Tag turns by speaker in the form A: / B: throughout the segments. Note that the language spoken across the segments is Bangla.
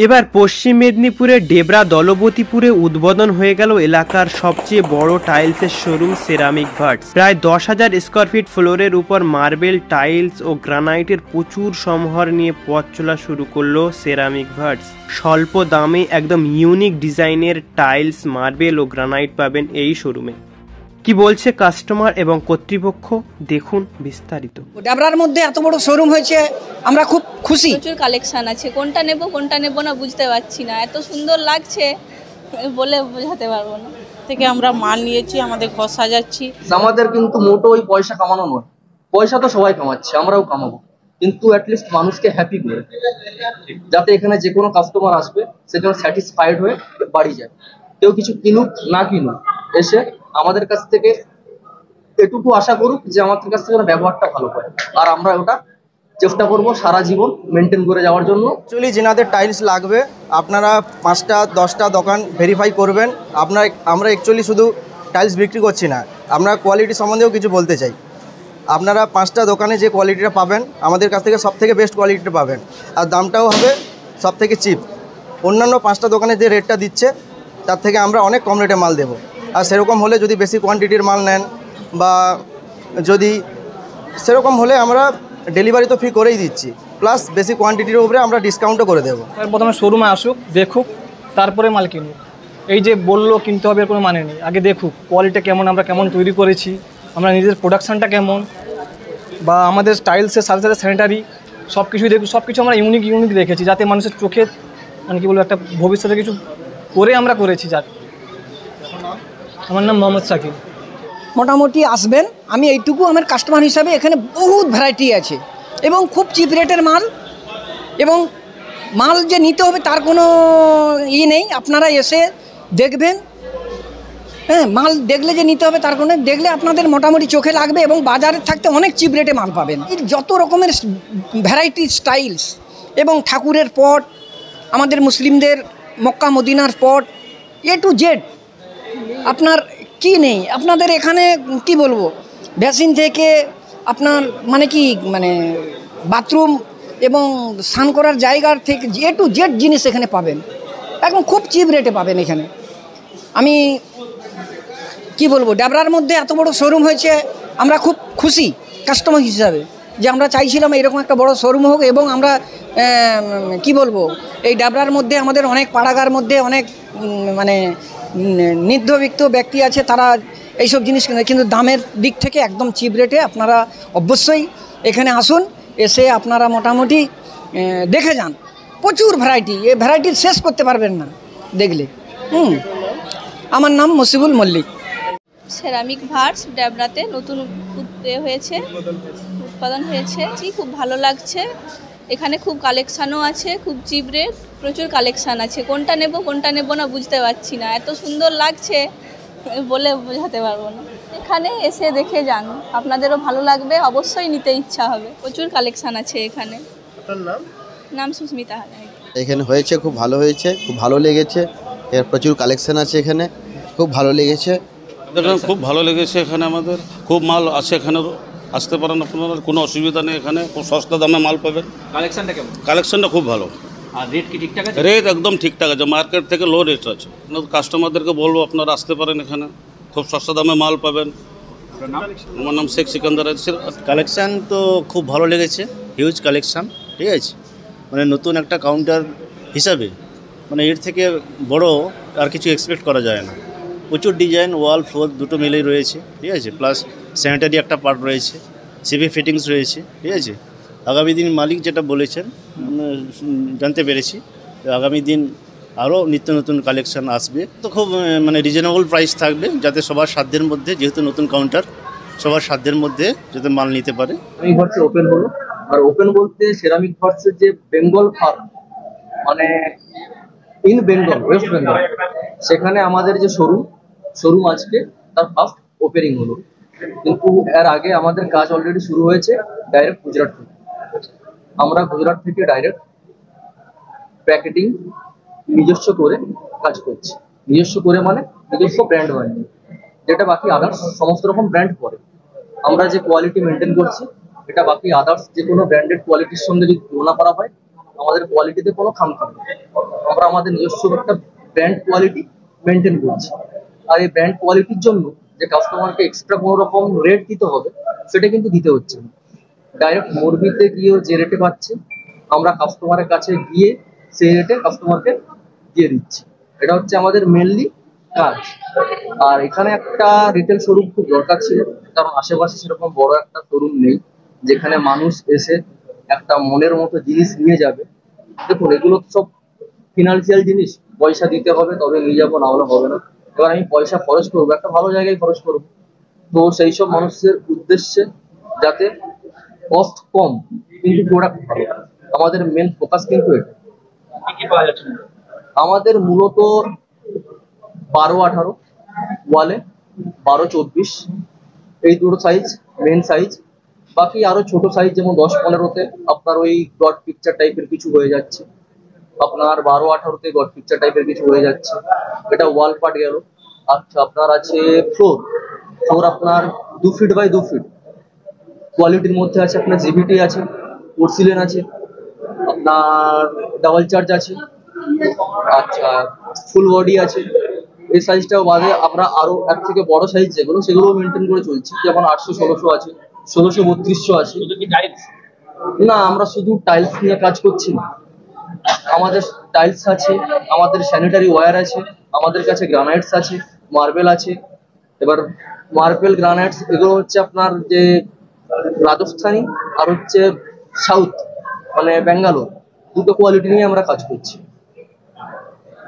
A: এবার পশ্চিম মেদিনীপুরের ডেবরা দলবতীপুরে উদ্বোধন হয়ে গেল এলাকার সবচেয়ে বড় টাইলসের শোরুম সেরামিক ভার্টস। প্রায় 10,000 স্কোয়ার ফিট ফ্লোরের উপর মার্বেল, টাইলস ও গ্রানাইটের প্রচুর সমাহার নিয়ে পথ চলা শুরু করলো সেরামিক ভার্টস। স্বল্প দামে একদম ইউনিক ডিজাইনের টাইলস, মার্বেল ও গ্রানাইট পাবেন এই শোরুমে। কি বলছে কাস্টমার এবং কর্তৃপক্ষ, দেখুন বিস্তারিত।
B: ডেবরার মধ্যে এত বড় শোরুম হয়েছে, আমরা খুব খুশি।
C: প্রচুর কালেকশন আছে, কোনটা নেব কোনটা নেব না বুঝতে পারছি না, এত সুন্দর লাগছে বলে বোঝাতে পারবো না।
D: থেকে আমরা মাল নিয়েছি, আমাদের ঘর সাজাচ্ছি।
E: আমাদের কিন্তু মোটো ওই পয়সা কামানো নয়, পয়সা তো সবাই কামাচ্ছে, আমরাও কামাবো, কিন্তু অ্যাটলিস্ট মানুষকে হ্যাপি করে, যাতে এখানে যে কোনো কাস্টমার আসবে সে যেন স্যাটিসফাইড হয়ে বাড়ি যায়। কেউ কিছু কিনুক না কিনুক, এসে আমাদের কাছ থেকে এটুকু আশা করুক যে আমাদের কাছ থেকে ব্যবহারটা ভালো পায়, আর আমরা ওটা চেষ্টা করব সারা জীবন মেনটেন করে যাওয়ার জন্য।
F: অ্যাকচুয়ালি যেনাদের টাইলস লাগবে আপনারা 5টা 10টা দোকান ভেরিফাই করবেন। আমরা অ্যাকচুয়ালি শুধু টাইলস বিক্রি করছি না, আমরা কোয়ালিটি সম্বন্ধেও কিছু বলতে চাই। আপনারা 5টা দোকানে যে কোয়ালিটিটা পাবেন আমাদের কাছ থেকে সব থেকে বেস্ট কোয়ালিটিটা পাবেন, আর দামটাও হবে সব থেকে চিপ। অন্যান্য 5টা দোকানে যে রেটটা দিচ্ছে তার থেকে আমরা অনেক কম রেটে মাল দেবো। আর সেরকম হলে যদি বেশি কোয়ান্টিটির মাল নেন বা যদি সেরকম হলে আমরা ডেলিভারি তো ফ্রি করেই দিচ্ছি, প্লাস বেশি কোয়ান্টিটির উপরে আমরা ডিসকাউন্টও করে দেবো।
G: প্রথমে শোরুমে আসুক, দেখুক, তারপরে মাল কিনুক। এই যে বললো কিনতে হবে এর কোনো মানে নেই, আগে দেখুক কোয়ালিটি কেমন, আমরা কেমন তৈরি করেছি, আমরা নিজের প্রোডাকশানটা কেমন, বা আমাদের টাইলসের সাথে সাথে স্যানিটারি সব কিছুই দেখুক। সব কিছু আমরা ইউনিক রেখেছি, যাতে মানুষের চোখে মানে কী বলবো একটা ভবিষ্যতে কিছু করে আমরা করেছি। আমার নাম মোহাম্মদ শাকিল।
B: মোটামুটি আসবেন, আমি এইটুকু আমার কাস্টমার হিসাবে, এখানে বহুত ভ্যারাইটি আছে এবং খুব চিপ রেটের মাল, এবং মাল যে নিতে হবে তার কোনো নেই। আপনারা এসে দেখবেন, হ্যাঁ, মাল দেখলে যে নিতে হবে তার কোনো, দেখলে আপনাদের মোটামুটি চোখে লাগবে এবং বাজারে থাকতে অনেক চিপ রেটে মাল পাবেন। যত রকমের ভ্যারাইটি স্টাইলস এবং ঠাকুরের পট, আমাদের মুসলিমদের মক্কা মদিনার পট, এ টু জেড আপনার কি নেই আপনাদের এখানে, কি বলবো, বেসিন থেকে আপনার মানে কি মানে বাথরুম এবং স্নান করার জায়গার থেকে এ টু জেড জিনিস এখানে পাবেন, একদম খুব চিপ রেটে পাবেন এখানে। আমি কি বলবো, ডেবরার মধ্যে এত বড় শোরুম হয়েছে, আমরা খুব খুশি কাস্টমার হিসাবে, যে আমরা চাইছিলাম এরকম একটা বড় শোরুম হোক। এবং আমরা কি বলবো, এই ডেবরার মধ্যে আমাদের অনেক পাড়াগার মধ্যে অনেক মানে নিত্যবিত্ত ব্যক্তি আছে, তারা এইসব জিনিস কেনে, কিন্তু দামের দিক থেকে একদম চিপ রেটে। আপনারা অবশ্যই এখানে আসুন, এসে আপনারা মোটামুটি দেখে যান। প্রচুর ভ্যারাইটি, এই ভ্যারাইটি শেষ করতে পারবেন না দেখলে। আমার নাম মসিবুল মল্লিক।
C: সেরামিক ভার্টস ডেবরাতে নতুন হয়েছে, উৎপাদন হয়েছে, খুব ভালো লাগছে। এখানে খুব কালেকশানও আছে, খুব চিপ রেট, প্রচুর কালেকশান আছে, কোনটা নেব কোনটা নেব না বুঝতে পারছি না, এত সুন্দর লাগছে বলে বোঝাতে পারবো না। এখানে এসে দেখে যান, আপনাদেরও ভালো লাগবে, অবশ্যই নিতে ইচ্ছা হবে। প্রচুর কালেকশান আছে এখানে। নাম সুস্মিতা হালদার।
H: এখানে হয়েছে, খুব ভালো হয়েছে, খুব ভালো লেগেছে। এর প্রচুর কালেকশান আছে এখানে, খুব ভালো লেগেছে।
I: খুব ভালো লেগেছে, এখানে আমাদের খুব মাল আছে, এখানে আসতে পারেন আপনারা, কোনো অসুবিধা নেই, এখানে খুব সস্তা দামে মাল পাবেন। কালেকশনটা কেমন? কালেকশনটা খুব ভালো।
G: আর রেট কি ঠিকঠাক আছে?
I: রেট একদম ঠিকঠাক আছে, মার্কেট থেকে লো রেট আছে। কাস্টমারদেরকে বলবো আপনারা আসতে পারেন, এখানে খুব সস্তা দামে মাল পাবেন। আমার নাম শেখ সিকান্দার।
H: কালেকশান তো খুব ভালো লেগেছে, হিউজ কালেকশান, ঠিক আছে। মানে নতুন একটা কাউন্টার হিসাবে মানে এর থেকে বড় আর কিছু এক্সপেক্ট করা যায় না। প্রচুর ডিজাইন, ওয়াল ফ্লোর দুটো মিলেই রয়েছে, ঠিক আছে। প্লাস স্যানিটারি একটা পার্ট রয়েছে, সিভি ফিটিংস রয়েছে, ঠিক আছে। আগামী দিন মালিক যেটা বলেছেন জানতে পেরেছি, আগামী দিন আরও নিত্য নতুন কালেকশান আসবে। তো খুব মানে রিজনেবল প্রাইস থাকবে, যাতে সবার সাধ্যের মধ্যে, যেহেতু নতুন কাউন্টার, সবার সাধ্যের মধ্যে যাতে মাল নিতে পারে।
E: এই ভার্টস ওপেন হলো, আর ওপেন বলতে সেরামিক ভার্টসের যে বেঙ্গল ফার্ম, মানে ইন বেঙ্গল, ওয়েস্ট বেঙ্গল, সেখানে আমাদের যে শোরুম আজকে তার ফার্স্ট ওপেনিং হলো। কিন্তু এর আগে আমাদের কাজ অলরেডি শুরু হয়েছে ডাইরেক্ট গুজরাট থেকে। আমরা গুজরাট থেকে ডাইরেক্ট প্যাকেটিং নিজস্ব করে কাজ করছি। নিজস্ব করে মানে নিজস্ব ব্র্যান্ড বানিয়ে, যেটা বাকি আদার্স সমস্ত রকম ব্র্যান্ড করে। আমরা যে কোয়ালিটি মেনটেন করছি, এটা বাকি আদার্স যে কোনো ব্র্যান্ডেড কোয়ালিটির সঙ্গে যদি তুলনা করা হয়, আমাদের কোয়ালিটিতে কোনো খামতি নেই। আমরা আমাদের নিজস্ব একটা ব্র্যান্ড কোয়ালিটি মেনটেন করছি। আর এই ব্র্যান্ড কোয়ালিটির জন্য যে কাস্টমারকে এক্সট্রা কোনো রকম রেট দিতে হবে সেটা কিন্তু দিতে হচ্ছে না। ডাইরেক্ট মোরবিতে গিয়ে যে রেটে পাচ্ছে আমরা কাস্টমারের কাছে গিয়ে সেই রেটে কাস্টমারকে দিয়ে দিচ্ছি। এটা হচ্ছে আমাদের মেনলি কাজ। আর এখানে একটা রিটেল শোরুম খুব দরকার ছিল, কারণ আশেপাশে সেরকম বড় একটা শোরুম নেই যেখানে মানুষ এসে একটা মনের মতো জিনিস নিয়ে যাবে। দেখুন, এগুলো সব ফিনান্সিয়াল জিনিস, পয়সা দিতে হবে তবে নিয়ে যাবো, না হলে হবে না। এবার আমি পয়সা খরচ করবো, একটা ভালো জায়গায় খরচ করবো, তো সেই সব মানুষের উদ্দেশ্যে যাতে কস্ট কম কিন্তু প্রোডাক্ট ভালো, আমাদের মেন ফোকাস কিন্তু এটা। আমাদের মূলত 12-18 ওয়ালে, 12-24 এই দুটো সাইজ মেন সাইজ। বাকি আরো ছোট সাইজ যেমন 10-15-তে আপনার ওই গড পিকচার টাইপের কিছু হয়ে যাচ্ছে, আপনার 12-18-তে গড পিকচার টাইপের কিছু হয়ে যাচ্ছে। এটা ওয়াল পার্ট গেল। আচ্ছা, আপনার আছে ফ্লোর আপনার 2 ফিট বাই 2 ফিট কোয়ালিটির মধ্যে আছে। আপনার জিবিটি আছে, পোর্সিলেন আছে, আপনার ডাবল চার্জ আছে, আচ্ছা ফুল বডি আছে। এই সাইজটাও বাদে আমরা আরো এর থেকে বড় সাইজ যেগুলো সেগুলো মেনটেন করে চলছি, যেমন 800-1600 আছে, 1600-3200 আছে। না, আমরা শুধু টাইলস নিয়ে কাজ করছি না, আমাদের টাইলস আছে, আমাদের স্যানিটারি ওয়্যার আছে, আমাদের কাছে গ্রানাইটস আছে, মার্বেল আছে। এবার মার্বেল গ্রানাইটস এগুলো হচ্ছে আপনার যে রাজস্থানী আর হচ্ছে সাউথ মানে ব্যাঙ্গালোর, দুটো কোয়ালিটি নিয়ে আমরা কাজ করছি।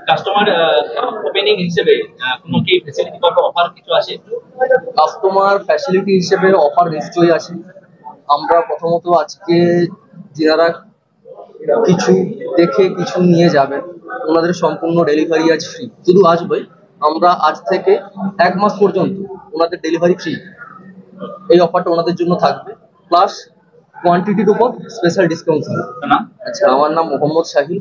J: কাস্টমার ওপেনিং হিসেবে কোনো কি ফ্যাসিলিটি বা অফার কিছু আছে?
E: কাস্টমার ফ্যাসিলিটি হিসেবে অফার নিশ্চয়ই আছে। আমরা প্রথমত আজকে যারা কিছু দেখে কিছু নিয়ে যাবেন ওনাদের সম্পূর্ণ ডেলিভারি আজ ফ্রি, শুধু আসবে আমরা আজ থেকে 1 মাস পর্যন্ত ওনাদের ডেলিভারি ফ্রি। এই অফারটা ওনাদের জন্য থাকবে, প্লাস কোয়ান্টিটির উপর স্পেশাল ডিসকাউন্ট থাকবে। আচ্ছা, আমার নাম মোহাম্মদ শাহিল,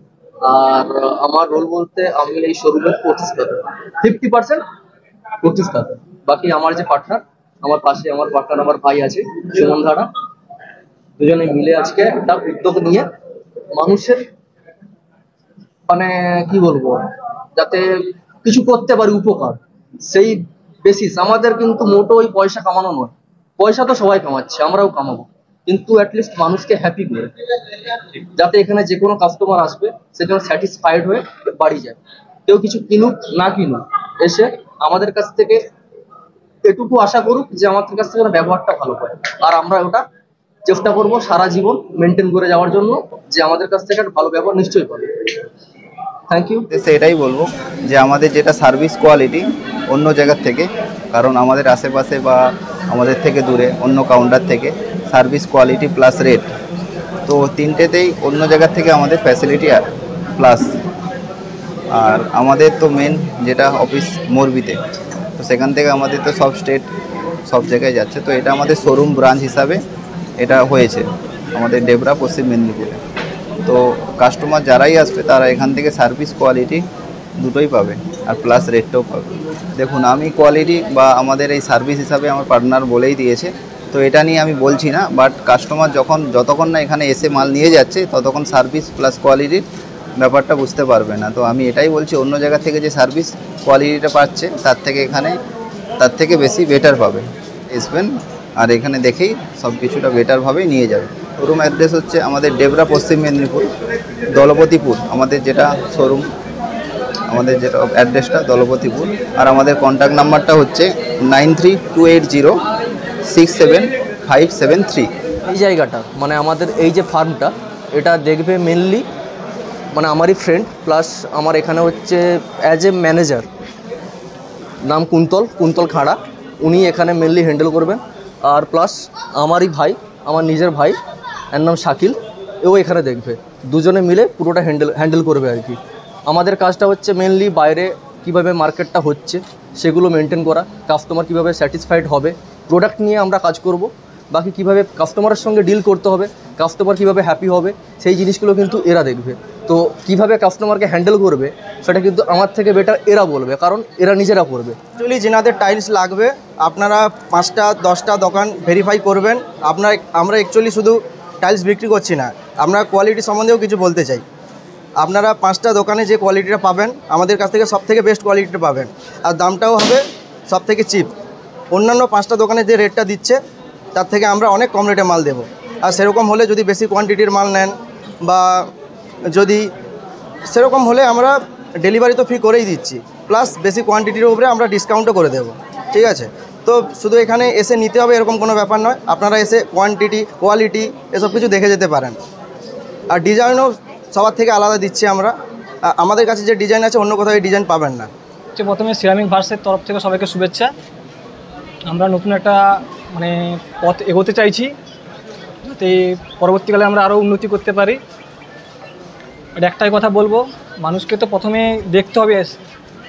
E: আর আমার রোল বলতে আমি এই শোরুমের 50% বাকি আমার যে পার্টনার, আমার পাশে আমার পার্টনার আমার ভাই আছে সুমন ধারা, দুজনে মিলে আজকে একটা উদ্যোগ নিয়ে মানুষের মানে কি বলবো যাতে কিছু করতে পারি উপকার, সেই বেসিস। আমাদের কিন্তু মোটো ওই পয়সা কামানো নয়, পয়সা তো সবাই কামাচ্ছে, আমরাও কামাবো, কিন্তু অ্যাটলিস্ট মানুষকে হ্যাপি করে, যাতে এখানে যে কোনো কাস্টমার আসবে সে যেন স্যাটিসফাইড হয়ে বাড়ি যায়। কেউ কিছু কিনুক না কিনুক, এসে আমাদের কাছ থেকে এটুকু আশা করুক যে আমাদের কাছ থেকে ব্যবহারটা ভালো পায়। আর আমরা ওটা চেষ্টা করব সারা জীবন মেনটেন করে যাওয়ার জন্য, যে আমাদের কাছ থেকে একটা ভালো ব্যবহার নিশ্চয়ই পাবে। Thank you.
K: সেটাই বলবো যে আমাদের যেটা সার্ভিস কোয়ালিটি অন্য জায়গার থেকে, কারণ আমাদের আশেপাশে বা আমাদের থেকে দূরে অন্য কাউন্টার থেকে সার্ভিস কোয়ালিটি প্লাস রেট, তো তিনটেতেই অন্য জায়গার থেকে আমাদের ফ্যাসিলিটি প্লাস। আর আমাদের তো মেন যেটা অফিস মোরবিতে, তো সেখান থেকে আমাদের তো সব স্টেট সব জায়গায় যাচ্ছে, তো এটা আমাদের শোরুম ব্রাঞ্চ হিসাবে এটা হয়েছে আমাদের ডেবরা পশ্চিম মেদিনীপুরে। তো কাস্টমার যারাই আসবে তারা এখান থেকে সার্ভিস কোয়ালিটি দুটোই পাবে আর প্লাস রেটটাও পাবে। দেখুন, আমি কোয়ালিটি বা আমাদের এই সার্ভিস হিসাবে আমার পার্টনার বলেই দিয়েছে, তো এটা নিয়ে আমি বলছি না, বাট কাস্টমার যতক্ষণ না এখানে এসে মাল নিয়ে যাচ্ছে ততক্ষণ সার্ভিস প্লাস কোয়ালিটির ব্যাপারটা বুঝতে পারবে না। তো আমি এটাই বলছি, অন্য জায়গা থেকে যে সার্ভিস কোয়ালিটিটা পাচ্ছে তার থেকে বেশি বেটার পাবে। আসবেন আর এখানে দেখেই সব কিছুটা বেটারভাবেই নিয়ে যাবে। শোরুম অ্যাড্রেস হচ্ছে আমাদের ডেবরা পশ্চিম মেদিনীপুর দলপতিপুর, আমাদের যেটা শোরুম আমাদের যেটা অ্যাড্রেসটা দলপতিপুর। আর আমাদের কন্ট্যাক্ট নাম্বারটা হচ্ছে 9328067573।
L: এই জায়গাটা মানে আমাদের এই যে ফার্মটা, এটা দেখবে মেনলি মানে আমারই ফ্রেন্ড, প্লাস আমার এখানে হচ্ছে অ্যাজ এ ম্যানেজার, নাম কুন্তল খাড়া, উনি এখানে মেনলি হ্যান্ডেল করবেন। আর প্লাস আমারই ভাই, আমার নিজের ভাই, এর নাম শাকিল, এও এখানে দেখবে, দুজনে মিলে পুরোটা হ্যান্ডেল করবে আর কি। আমাদের কাজটা হচ্ছে মেনলি বাইরে কিভাবে মার্কেটটা হচ্ছে সেগুলো মেনটেন করা, কাস্টমার কিভাবে স্যাটিসফাইড হবে প্রোডাক্ট নিয়ে আমরা কাজ করব, বাকি কিভাবে কাস্টমারের সঙ্গে ডিল করতে হবে, কাস্টমার কিভাবে হ্যাপি হবে সেই জিনিসগুলো কিন্তু এরা দেখবে। তো কিভাবে কাস্টমারকে হ্যান্ডেল করবে সেটা কিন্তু আমার থেকে বেটার এরা বলবে, কারণ এরা নিজেরা করবে।
F: অ্যাকচুয়ালি যেনাদের টাইলস লাগবে আপনারা 5টা-10টা দোকান ভেরিফাই করবেন। আমরা অ্যাকচুয়ালি শুধু টাইলস বিক্রি করছি না, আমরা কোয়ালিটি সম্বন্ধেও কিছু বলতে চাই। আপনারা 5টা দোকানে যে কোয়ালিটিটা পাবেন আমাদের কাছ থেকে সব থেকে বেস্ট কোয়ালিটিটা পাবেন, আর দামটাও হবে সব থেকে চিপ। অন্যান্য 5টা দোকানে যে রেটটা দিচ্ছে তার থেকে আমরা অনেক কম রেটে মাল দেবো। আর সেরকম হলে যদি বেশি কোয়ান্টিটির মাল নেন বা যদি সেরকম হলে আমরা ডেলিভারি তো ফ্রি করেই দিচ্ছি, প্লাস বেশি কোয়ান্টিটির উপরে আমরা ডিসকাউন্টও করে দেবো, ঠিক আছে। তো শুধু এখানে এসে নিতে হবে এরকম কোনো ব্যাপার নয়, আপনারা এসে কোয়ান্টিটি কোয়ালিটি এসব কিছু দেখে যেতে পারেন। আর ডিজাইনও সবার থেকে আলাদা দিচ্ছি আমরা, আমাদের কাছে যে ডিজাইন আছে অন্য কোথাও এই ডিজাইন পাবেন না।
G: প্রথমে সিরামিক ভার্সের তরফ থেকে সবাইকে শুভেচ্ছা। আমরা নতুন একটা মানে পথ এগোতে চাইছি যাতে পরবর্তীকালে আমরা আরও উন্নতি করতে পারি। আর একটাই কথা বলবো, মানুষকে তো প্রথমে দেখতে হবে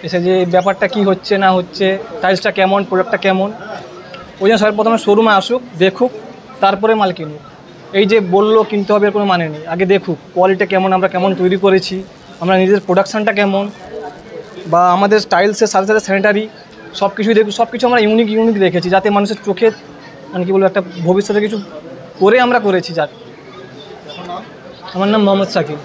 G: এসে যে ব্যাপারটা কি হচ্ছে না হচ্ছে, টাইলসটা কেমন, প্রোডাক্টটা কেমন। ওই জন্য সবাই প্রথমে শোরুমে আসুক, দেখুক, তারপরে মাল কিনুক। এই যে বললো কিনতে হবে এর কোনো মানে নেই, আগে দেখুক কোয়ালিটি কেমন, আমরা কেমন তৈরি করেছি, আমরা নিজের প্রোডাকশানটা কেমন, বা আমাদের টাইলসের সাথে সাথে স্যানিটারি সব কিছুই দেখুক। সব কিছু আমরা ইউনিক রেখেছি যাতে মানুষের চোখে মানে কী বলবো একটা ভবিষ্যতে কিছু করে আমরা করেছি। যার আমার নাম মোহাম্মদ শাকিল।